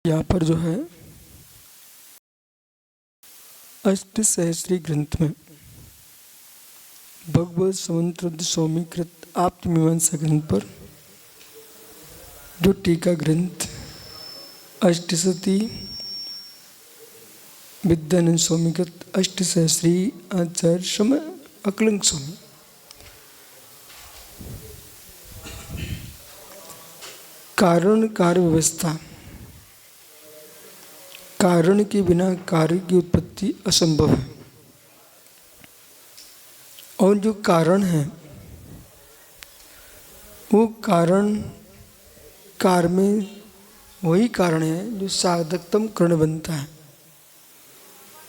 यहाँ पर जो है अष्टसहस्री ग्रंथ में भगवत समंत्र सौमीकृत आप्तमीमांसा ग्रंथ पर जो टीका ग्रंथ अष्टसती विद्यानंद सौमीकृत अष्टसहस्री आचार्य समय अकलंक स्वामी कारण कार्य व्यवस्था, कारण के बिना कार्य की उत्पत्ति असंभव है। और जो कारण है वो कारण कार्य में वही कारण है जो साधकतम करण बनता है।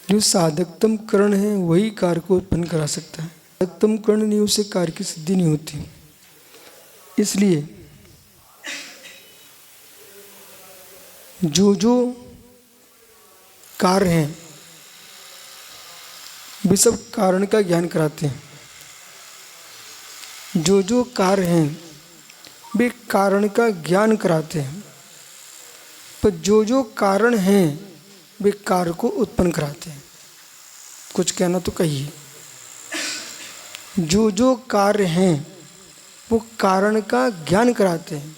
जो साधकतम करण है वही कार्य को उत्पन्न करा सकता है। साधकतम करण नहीं, उससे कार्य की सिद्धि नहीं होती। इसलिए जो जो कार्य हैं वे सब कारण का ज्ञान कराते हैं। जो जो कार्य हैं वे कारण का ज्ञान कराते हैं, पर जो जो कारण हैं वे कार्य को उत्पन्न कराते हैं। कुछ कहना तो कहिए। जो जो कार्य हैं वो कारण का ज्ञान कराते हैं,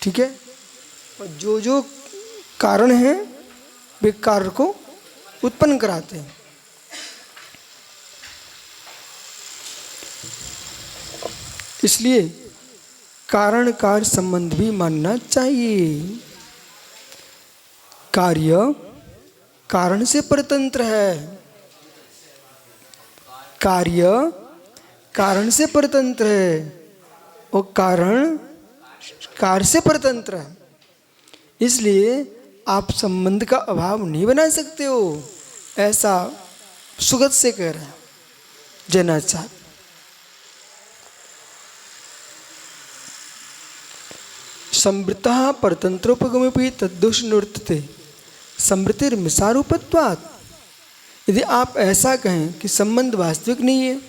ठीक है। और जो जो कारण हैं वे कार्य को उत्पन्न कराते हैं। इसलिए कारण कार्य संबंध भी मानना चाहिए। कार्य कारण से परतंत्र है। कार्य कारण से परतंत्र है और कारण कार्य से परतंत्र है। इसलिए आप संबंध का अभाव नहीं बना सकते हो, ऐसा सुगत से कह रहे हैं जैनाचार्य। संवृतः परतंत्रोपगमेपि तद्दोष निवर्तते संवृतिर्मिसारूपत्वात्। यदि आप ऐसा कहें कि संबंध वास्तविक नहीं है,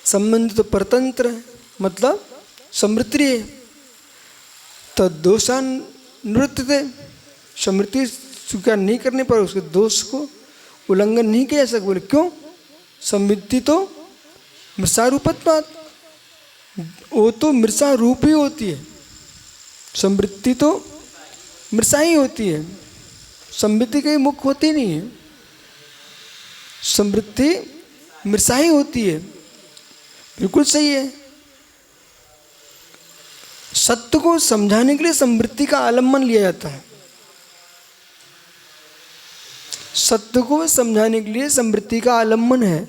संबंध तो परतंत्र है, मतलब समृद्धि है, तद्दोषान निवृत्तते, समृद्धि स्वीकार नहीं करने पर उसके दोष को उल्लंघन नहीं किया जा सकता। बोले क्यों? समृद्धि तो मृषारूपत्वात्, वो तो मृषा रूप ही होती है। समृद्धि तो मृषा ही होती है, समृद्धि कहीं मुख होती नहीं है। समृद्धि मृषा ही होती है, बिल्कुल सही है। सत्य को समझाने के लिए समृद्धि का आलम्बन लिया जाता है। सत्य को समझाने के लिए समृद्धि का आलम्बन है,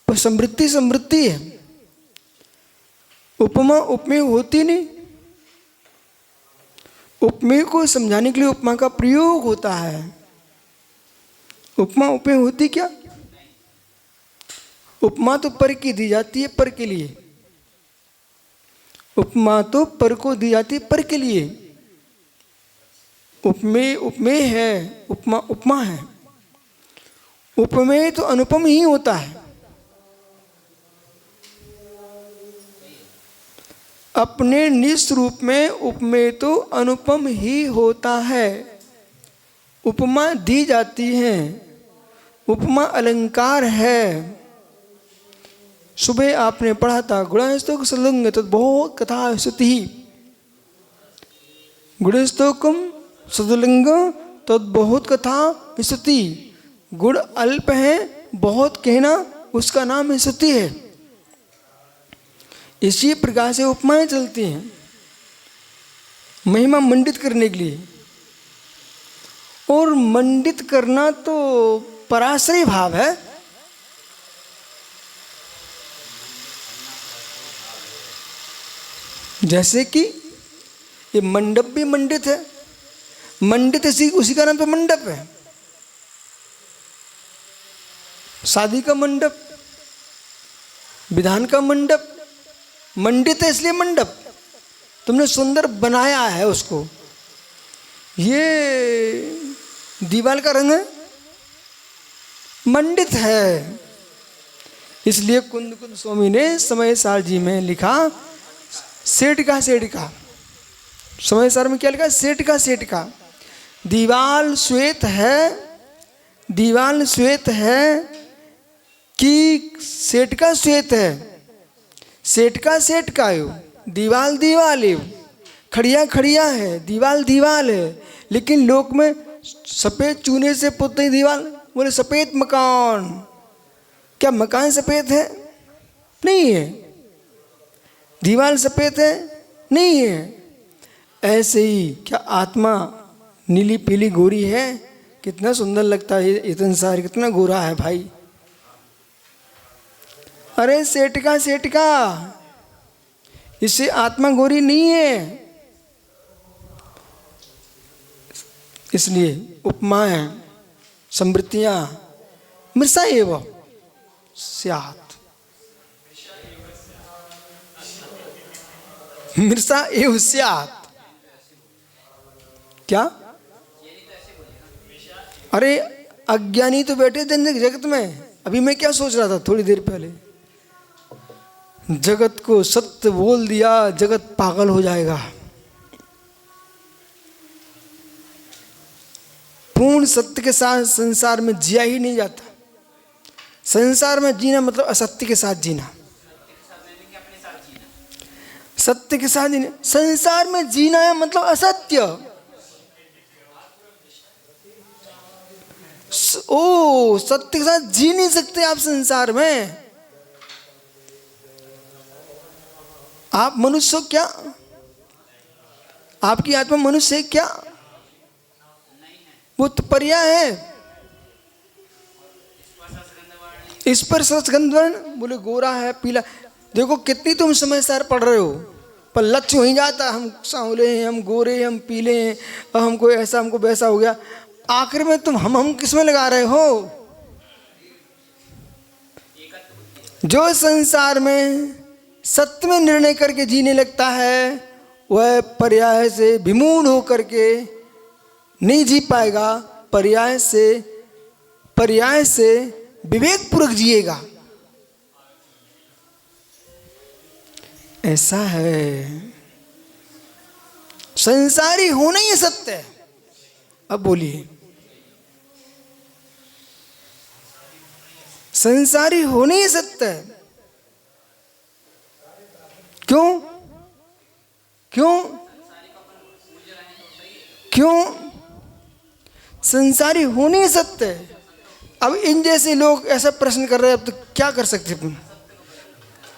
पर समृद्धि समृद्धि है। उपमा उपमेय होती नहीं। उपमेय को समझाने के लिए उपमा का प्रयोग होता है। उपमा उपमेय होती क्या? उपमा तो पर की दी जाती है, पर के लिए। उपमा तो पर को दी जाती है, पर के लिए। उपमेय उपमेय है, उपमा उपमा है। उपमेय तो अनुपम ही होता है। अपने निज रूप में उपमेय तो अनुपम ही होता है। उपमा दी जाती है, उपमा अलंकार है। सुबह आपने पढ़ा था गुणस्तोक सदुलिंग तद्बहुत कथा स्तुति। गुणस्तोकम सदुलिंग तद्बहुत कथा स्तुति। गुण अल्प है, बहुत कहना उसका नाम स्तुति है। इसी प्रकार से उपमाएं चलती हैं महिमा मंडित करने के लिए। और मंडित करना तो पराश्रय भाव है। जैसे कि ये मंडप भी मंडित है। मंडित उसी का नाम तो मंडप है। शादी का मंडप, विधान का मंडप मंडित है, इसलिए मंडप। तुमने सुंदर बनाया है उसको। ये दीवार का रंग है, मंडित है। इसलिए कुंद कुंद स्वामी ने समय सार जी में लिखा सेठ का। समय सार में क्या लिखा? सेठ का। दीवाल श्वेत है, दीवाल श्वेत है कि सेठ का श्वेत है? सेठ का है, दीवाल दीवाल है, खड़िया खड़िया है, दीवाल दीवाल है। लेकिन लोक में सफ़ेद चूने से पुतई दीवाल, बोले सफ़ेद मकान। क्या मकान सफ़ेद है? नहीं है। दीवाल सफ़ेद है? नहीं है। ऐसे ही क्या आत्मा नीली पीली गोरी है? कितना सुंदर लगता है ये संसार, कितना गोरा है भाई। अरे सेठ का, इससे आत्मा गोरी नहीं है। इसलिए उपमाएं समृद्धियां मृषा एव स्यात्, मृषा एव स्यात्। क्या? अरे अज्ञानी तो बैठे थे जगत में। अभी मैं क्या सोच रहा था थोड़ी देर पहले, जगत को सत्य बोल दिया, जगत पागल हो जाएगा। पूर्ण सत्य के साथ संसार में जिया ही नहीं जाता। संसार में जीना मतलब असत्य के साथ जीना, सत्य के साथ जीना। संसार में जीना है मतलब असत्य। ओ सत्य के साथ जी नहीं सकते आप संसार में। आप मनुष्य हो क्या? आपकी आत्मा मनुष्य है क्या? वो तो पर्याय है। इस पर सचगंधवर्ण, बोले गोरा है पीला। देखो कितनी तुम समझदार पढ़ रहे हो, पर लक्ष्य वहीं जाता। हम सांवले हैं, हम गोरे हैं, हम पीले हैं, और हमको ऐसा हमको वैसा हो गया। आखिर में तुम हम किस में लगा रहे हो? जो संसार में सत्य में निर्णय करके जीने लगता है, वह पर्याय से विमूढ़ होकर के नहीं जी पाएगा। पर्याय से विवेकपूर्वक जिएगा। ऐसा है। संसारी होना ही सत्य है। अब बोलिए, संसारी होने ही सत्य है। क्यों? क्यों? क्यों? संसारी होने ही सत्य है। अब इन जैसे लोग ऐसा प्रश्न कर रहे हैं, अब तो क्या कर सकते हैं?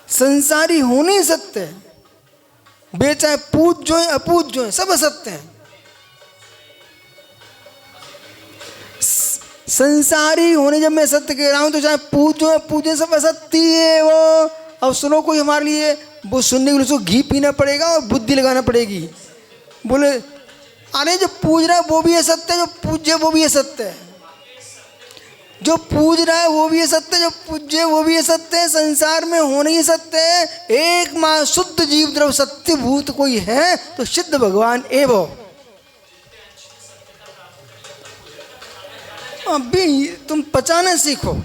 संसारी होने ही सत्य है। बेचाहे पूज जो है अपूज जो है सब असत्य है। संसारी होने जब मैं सत्य कह रहा हूं, तो चाहे पूज जो है पूजे सब असत्य है। वो अब सुनो, कोई हमारे लिए वो सुनने के लिए उसको घी पीना पड़ेगा और बुद्धि लगाना पड़ेगी। बोले अरे जो पूज रहा है वो भी असत्य है, जो पूज्य वो भी असत्य है। जो पूज रहा है वो भी असत्य है, जो पूज्य वो भी असत्य है। संसार में होने ही सत्य है। एक मां शुद्ध जीव द्रव सत्य भूत कोई है तो सिद्ध भगवान एवं। अभी तुम पचाना सीखो।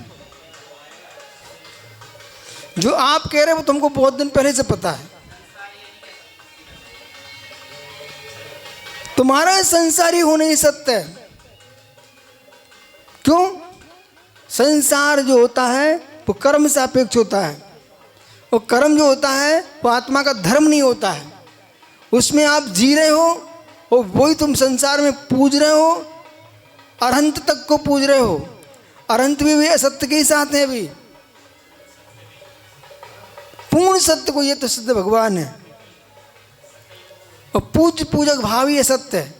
जो आप कह रहे हो वो तुमको बहुत दिन पहले से पता है। तुम्हारा संसारी होने ही सत्य है। क्यों? संसार जो होता है वो कर्म सापेक्ष होता है। वो कर्म जो होता है वो आत्मा का धर्म नहीं होता है। उसमें आप जी रहे हो और वही तुम संसार में पूज रहे हो, अनंत तक को पूज रहे हो। अनंत भी असत्य के ही साथ है। अभी पूर्ण सत्य को ये तो सिद्ध भगवान है। और पूज्य पूजक भाव ही असत्य है।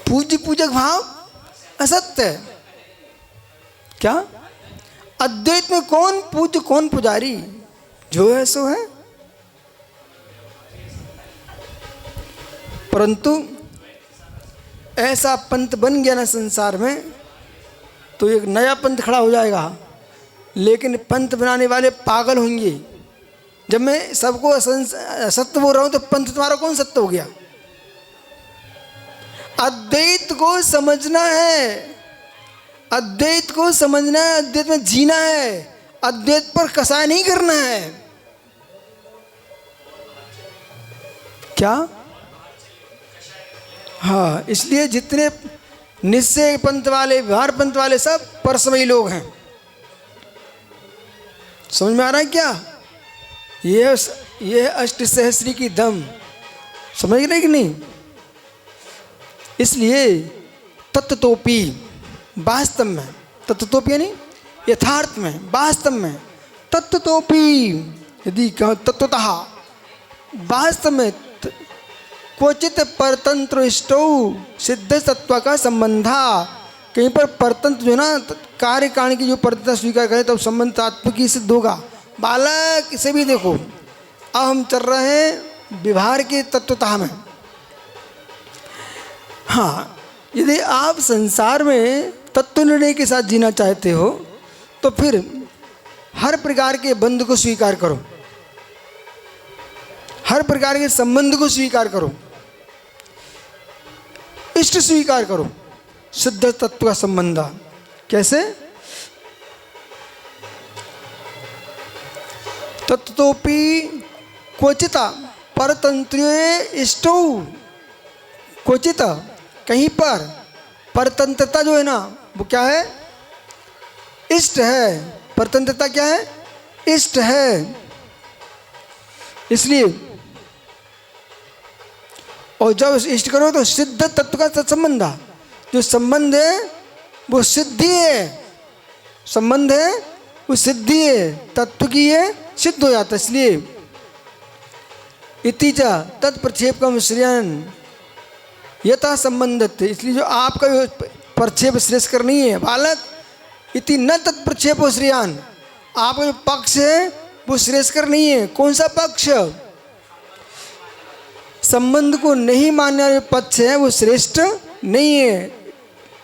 पूज्य पूजक भाव असत्य है। क्या? अद्वैत में कौन पूज्य कौन पुजारी? जो है सो है। परंतु ऐसा पंथ बन गया ना संसार में, तो एक नया पंथ खड़ा हो जाएगा। लेकिन पंथ बनाने वाले पागल होंगे। जब मैं सबको सत्य बोल रहा हूं तो पंथ तुम्हारा कौन सत्य हो गया? अद्वैत को समझना है, अद्वैत को समझना है, अद्वैत में जीना है। अद्वैत पर कसाय नहीं करना है। क्या? हाँ, इसलिए जितने निश्चय पंथ वाले, व्यवहार पंथ वाले सब परसमयी लोग हैं। समझ में आ रहा है क्या? ये अष्ट सहस्री की दम समझ रहे कि नहीं? इसलिए तत्वतोपी वास्तव में, तत्वतोपी यानी यथार्थ में, वास्तव में, तत्वतोपी यदि तत्वतः वास्तव में क्वचित परतंत्र इष्टौ सिद्ध तत्व का संबंधा। कहीं पर परतंत्र जो ना कार्य कारण की जो परतंत्र स्वीकार करें तब संबंध तात्व की सिद्ध होगा। बालक इसे भी देखो, अब हम चल रहे हैं व्यवहार के तत्वतः में। हाँ, यदि आप संसार में तत्व निर्णय के साथ जीना चाहते हो तो फिर हर प्रकार के बंध को स्वीकार करो, हर प्रकार के संबंध को स्वीकार करो, इष्ट स्वीकार करो, सिद्ध तत्व का संबंध। कैसे? तत्वतोपि क्वचिता परतंत्रे इष्टौ, क्वचित कहीं पर परतंत्रता जो है ना वो क्या है? इष्ट है। परतंत्रता क्या है? इष्ट है। इसलिए और जब इष्ट करो तो सिद्ध तत्व का संबंध, जो संबंध है वो सिद्धि है, संबंध है वो सिद्धि है, तत्व की है सिद्ध हो जाता है। इसलिए इति च तत्प्रक्षेपकम श्रेयन यथा संबंधित, इसलिए जो आपका प्रक्षेप श्रेष्ठ करनी है बालक, इति न तत्प्रक्षेप श्रेयान, आपका जो पक्ष है वो श्रेष्ठ कर नहीं है। कौन सा पक्ष? संबंध को नहीं मानने वाले पक्ष है वो श्रेष्ठ नहीं है।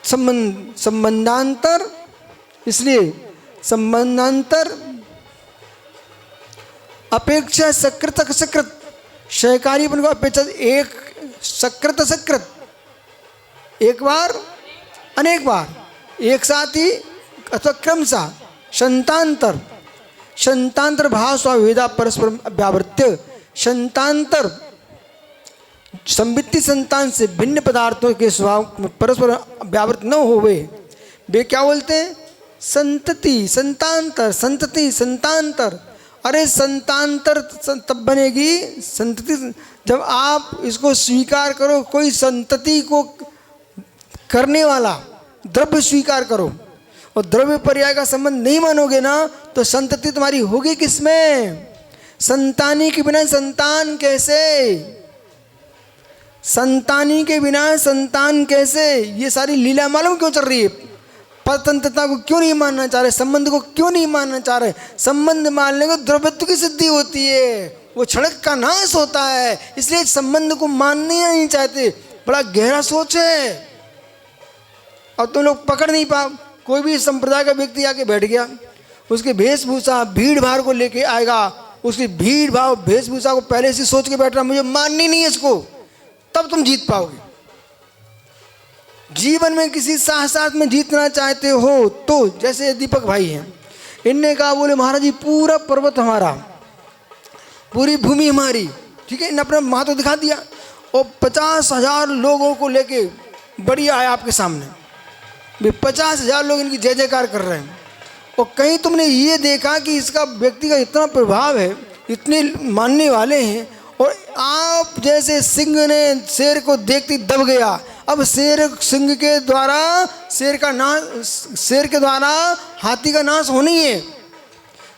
संबंधांतर, इसलिए संबंधांतर अपेक्षा सकृत सकृत, सहकारीपन को अपेक्षा एक सकृत सकृत, एक बार अनेक बार, एक साथ ही अथवा क्रमशः, संतांतर, संतांतर भाव स्वावेदा परस्पर व्यावृत्य, संतांतर संवित्ति संतान से भिन्न पदार्थों के स्वभाव परस्पर व्यावृत न होवे, वे क्या बोलते हैं? संतति, संतांतर, संतति, संतांतर। अरे संतांतर तब बनेगी संतति जब आप इसको स्वीकार करो, कोई संतति को करने वाला द्रव्य स्वीकार करो, और द्रव्य पर्याय का संबंध नहीं मानोगे ना तो संतति तुम्हारी होगी किसमें? संतानी के बिना संतान कैसे? संतानी के बिना संतान कैसे? ये सारी लीला मालूम क्यों चल रही है? परतंत्रता को क्यों नहीं मानना चाह रहे? संबंध को क्यों नहीं मानना चाह रहे? संबंध मानने को द्रव्यत्व की सिद्धि होती है, वो क्षणिक का नाश होता है, इसलिए संबंध को मानने नहीं चाहते। बड़ा गहरा सोच है, अब तुम लोग पकड़ नहीं पाओ। कोई भी संप्रदाय का व्यक्ति आके बैठ गया, उसके वेशभूषा भीड़ भाड़ को लेके आएगा, उसकी भीड़ भाव वेशभूषा को पहले से सोच के बैठ रहा मुझे माननी नहीं है इसको, तब तुम जीत पाओगे। जीवन में किसी साहसात में जीतना चाहते हो तो, जैसे दीपक भाई हैं, इनने कहा बोले महाराज जी पूरा पर्वत हमारा, पूरी भूमि हमारी, ठीक है, इन्हें अपना महत्व दिखा दिया और 50,000 लोगों को लेके बढ़िया आया आपके सामने, वे 50,000 लोग इनकी जय जयकार कर रहे हैं। और कहीं तुमने ये देखा कि इसका व्यक्ति का इतना प्रभाव है, इतने मानने वाले हैं, और आप जैसे सिंह ने शेर को देखते दब गया। अब शेर सिंह के द्वारा शेर के द्वारा हाथी का नाश होनी है,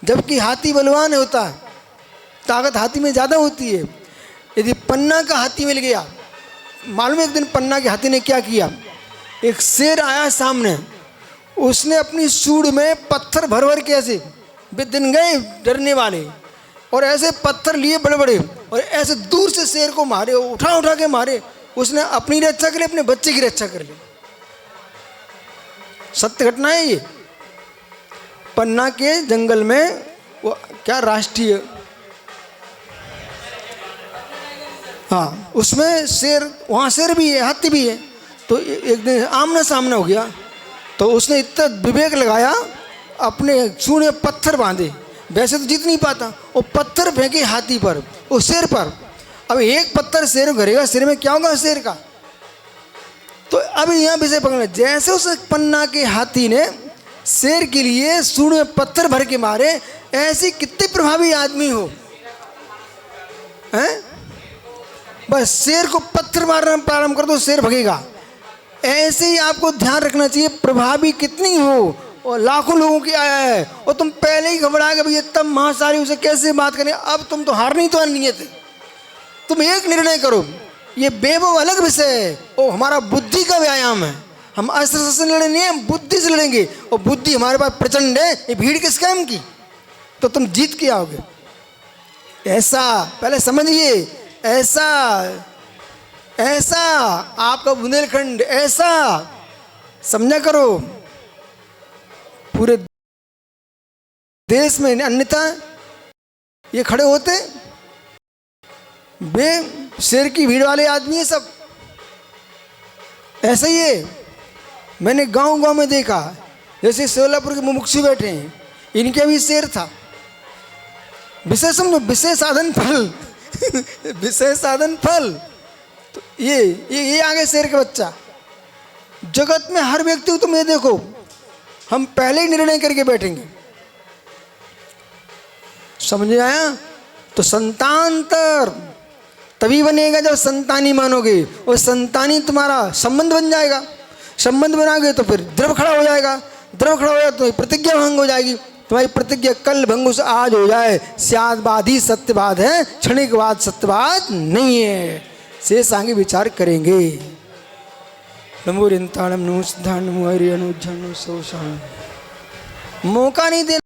जबकि हाथी बलवान होता है, ताकत हाथी में ज़्यादा होती है। यदि पन्ना का हाथी मिल गया, मालूम एक दिन पन्ना के हाथी ने क्या किया? एक शेर आया सामने, उसने अपनी सूंड में पत्थर भर भर के ऐसे दिन गए डरने वाले, और ऐसे पत्थर लिए बड़े बड़े, और ऐसे दूर से शेर को मारे, उठा उठा के मारे। उसने अपनी रक्षा कर ली, अपने बच्चे की रक्षा कर ली। सत्य घटना है ये। पन्ना के जंगल में वो क्या राष्ट्रीय, हाँ, उसमें शेर, वहाँ शेर भी है, हाथी भी है। तो एक दिन आमना सामना हो गया, तो उसने इतना विवेक लगाया, अपने सूंड में पत्थर बांधे, वैसे तो जीत नहीं पाता, और पत्थर फेंके हाथी पर, वो शेर पर। अब एक पत्थर शेर करेगा, शेर में क्या होगा शेर का? अब यहाँ विषय पकड़ना, जैसे उस पन्ना के हाथी ने शेर के लिए सूंड में पत्थर भर के मारे, ऐसी कितने प्रभावी आदमी हो हैं, बस शेर को पत्थर मारना प्रारंभ कर दो, शेर भगेगा। ऐसे ही आपको ध्यान रखना चाहिए, प्रभावी कितनी हो, और लाखों लोगों की आया है और तुम पहले ही घबरा गए भैया तब महासारी उसे कैसे बात करें, अब तुम तो हारनी तो नियत है। तुम एक निर्णय करो, ये बेबो अलग विषय है, वो हमारा बुद्धि का व्यायाम है। हम अस्त्र शस्त्र लड़े नहीं, हम बुद्धि से लड़ेंगे, और बुद्धि हमारे पास प्रचंड है। ये भीड़ किस काम की, तो तुम जीत के आओगे। ऐसा पहले समझिए, ऐसा ऐसा आपका बुंदेलखंड ऐसा समझा करो पूरे देश में। अन्यथा ये खड़े होते वे शेर की भीड़ वाले आदमी है सब, ऐसा ही है। मैंने गांव गांव में देखा, जैसे सोलापुर के मुमुक्षु बैठे हैं, इनके भी शेर था। विषय समझो, विषय साधन फल विषय साधन फल। तो ये आगे शेर का बच्चा। जगत में हर व्यक्ति को तुम ये देखो, हम पहले ही निर्णय करके बैठेंगे। समझ आया? तो संतांतर तभी बनेगा जब संतानी मानोगे, और संतानी तुम्हारा संबंध बन जाएगा। संबंध बनाओगे तो फिर द्रव खड़ा हो जाएगा, द्रव खड़ा हो जाए तो प्रतिज्ञा भंग हो जाएगी। तुम्हारी प्रतिज्ञा कल भंग से आज हो जाए। स्यादवाद ही सत्यवाद है, क्षणिकवाद सत्यवाद नहीं है। शेष आगे विचार करेंगे। नमो रिंताणम नमो सिद्धांत नमो हरि अनुज्जन सो मौका नहीं दे।